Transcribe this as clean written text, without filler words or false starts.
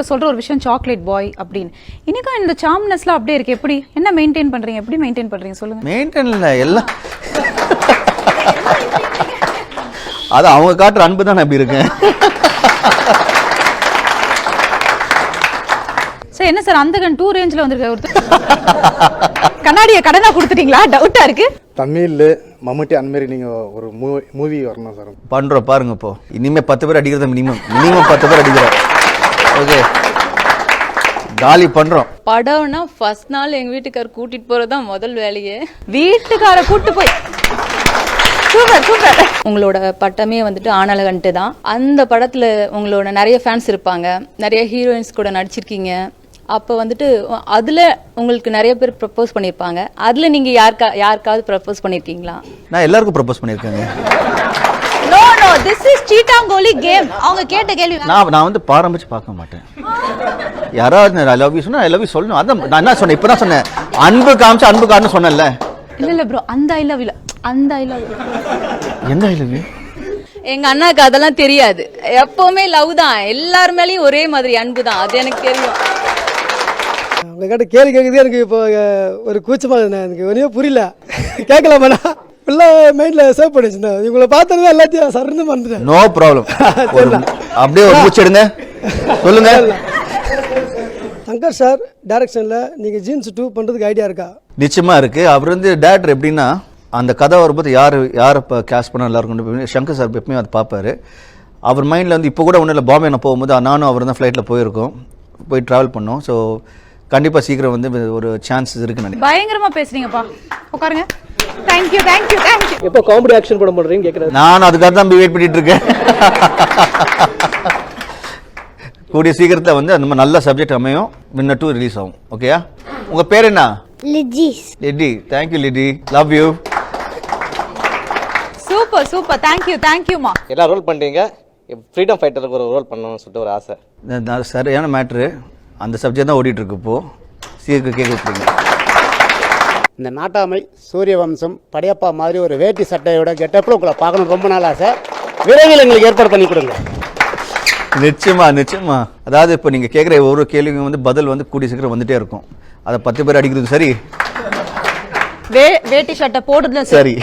இன்டர்வியூல சொல்ற ஒரு விஷயம் சாக்லேட் பாய் அப்படின்னு. இன்னைக்கு இந்த சாம்னஸ்லாம் அப்படியே இருக்கு. எப்படி என்ன மெயின்டைன் பண்றீங்க? எப்படி மெயின்டைன் பண்றீங்க சொல்லுங்க. மெயின்டைன் இல்ல எல்லாம் அது அவங்க காட்டுற அன்பு தான் அப்படி இருக்கேன். சார் என்ன சார் அந்த கன் 2 ரேஞ்சில் வந்திருக்க ஒருத்தர் கண்ணாடியை கடனா கொடுத்துட்டீங்களா? டவுட்டா இருக்கு. தமிழ்ல மம்முட்டி அந்த மாதிரி நீங்க ஒரு மூவி வரணும் சார். பண்றோம் பாருங்க. இப்போ இனிமே 10 பேர் அடிக்கிறது மினிமம் 10 பேர் அடிக்கிறோம். ஓகே காலி பண்றோம். படம்னா ஃபர்ஸ்ட் நாள் எங்க வீட்டுக்கார் கூட்டிட்டு போறதுதான் முதல் வேலையே. வீட்டுக்கார கூட்டு போய் சூப்பர் சூப்பர். உங்களோட பட்டமே வந்துட்டு ஆனழகன்ட்டு தான். அந்த படத்துல உங்களோட நிறைய ஃபேன்ஸ் இருப்பாங்க, நிறைய ஹீரோயின்ஸ் கூட நடிச்சிருக்கீங்க. அப்போ வந்துட்டு அதுல உங்களுக்கு நிறைய பேர் ப்ரப்போஸ் பண்ணியிருப்பாங்க. அதுல நீங்க யாருக்காவது ப்ரப்போஸ் பண்ணிருக்கீங்களா? நான் எல்லாருக்கும் ப்ரப்போஸ் பண்ணியிருக்கேங்க. நோ நோ திஸ் இஸ் சீட்டாங்கோலி கேம். அவங்க கேட்ட கேள்வி நான் வந்து பாரம்பிச்சு பார்க்க மாட்டேன். யாராவது ஐ லவ் யூ சொன்னா ஐ லவ் யூ சொல்லணும். அதான் நான் என்ன சொன்னேன், இப்பதான் சொன்னேன். அன்பு காமிச்சு அன்பு காரணம் சொன்னேன்ல. இல்ல ப்ரோ அந்த ஐ லவ் யூ அந்த ஐ லவ் யூ எந்த ஐ லவ் யூ? எங்க அண்ணாக்கு அதெல்லாம் தெரியாது. எப்பவுமே லவ் தான், எல்லார் மேலயும் ஒரே மாதிரி அன்பு தான். அது எனக்கு தெரியும். உங்க கிட்ட கேள்வி கேட்குது எனக்கு இப்போ ஒரு கூச்சமா இருந்தேன். எனக்கு ஒன்றுமே புரியல. கேட்கலாமாண்ணா? ஃபுல்லாக மைண்டில் சேவ் பண்ணி வச்சுருந்தேன். இவங்களை பார்த்தது எல்லாத்தையும் சரந்து மறந்துட்டேன். No problem. அப்படியே ஒரு மூச்சு எடுங்க, சொல்லுங்க. சங்கர் சார் டைரக்ஷனில் நீங்கள் ஜீன்ஸ் 2 பண்ணுறதுக்கு ஐடியா இருக்கா? நிச்சயமா இருக்கு. அவர் வந்து டேரக்டர் எப்படின்னா அந்த கதை வரும்போது யார் இப்போ கேஸ்ட் பண்ண எல்லாருக்கும் சங்கர் சார் எப்பவுமே அதை பார்ப்பாரு. அவர் மைண்டில் வந்து இப்போ கூட ஒன்றும் இல்லை, பாம்பே நான் போகும்போது நானும் அவர் தான் ஃப்ளைட்டில் போய் ட்ராவல் பண்ணோம். ஸோ கண்டிப்பாக சீக்கிரம் வந்து ஒரு சான்சஸ் இருக்குன்னு நினைக்கிறேன். பயங்கரமா பேசுறீங்கப்பா. உட்காருங்க. Thank you thank you thank you. எப்போ காமெடி ஆக்ஷன் படம் பண்ணுறீங்கன்னு கேட்குறேன். நான் அதுக்காக தான் வெயிட் பண்ணிட்டு இருக்கேன். கூடிய சீக்கிரத்தில் வந்து அந்த மாதிரி நல்ல சப்ஜெக்ட் அமையும். வின்னர் 2 ரிலீஸ் ஆகும். ஓகேயா? உங்கள் பேர் என்ன? Litty. Thank you Litty, love you. Super super. தேங்க்யூமா. எல்லா ரோல் பண்ணுறீங்க. ஃப்ரீடம் ஃபைட்டருக்கு ஒரு ரோல் பண்ணணும்னு சொல்லிட்டு ஒரு ஆசை. சரியான மேட்ரு. அந்த சப்ஜெக்ட் தான் ஓடிட்டு இருக்கு. இப்போ சீக்கிரம் கேட்க விட்டுருங்க. இந்த நாட்டாமை சூரிய வம்சம் படையப்பா மாதிரி ஒரு வேட்டி சட்டையோட கெட்டப்பில் உங்களை பார்க்கணும் ரொம்ப நாள் ஆசை. விரைவில் எங்களுக்கு ஏற்பாடு பண்ணி கொடுங்க. நிச்சயமா. அதாவது இப்போ நீங்கள் கேட்குற ஒரு கேள்விங்க வந்து பதில் வந்து கூடிய சீக்கிரம் வந்துட்டே இருக்கும். அதை 10 பேர் அடிக்கிறது சரி, வேட்டி சட்டை போடுறதுல சரி.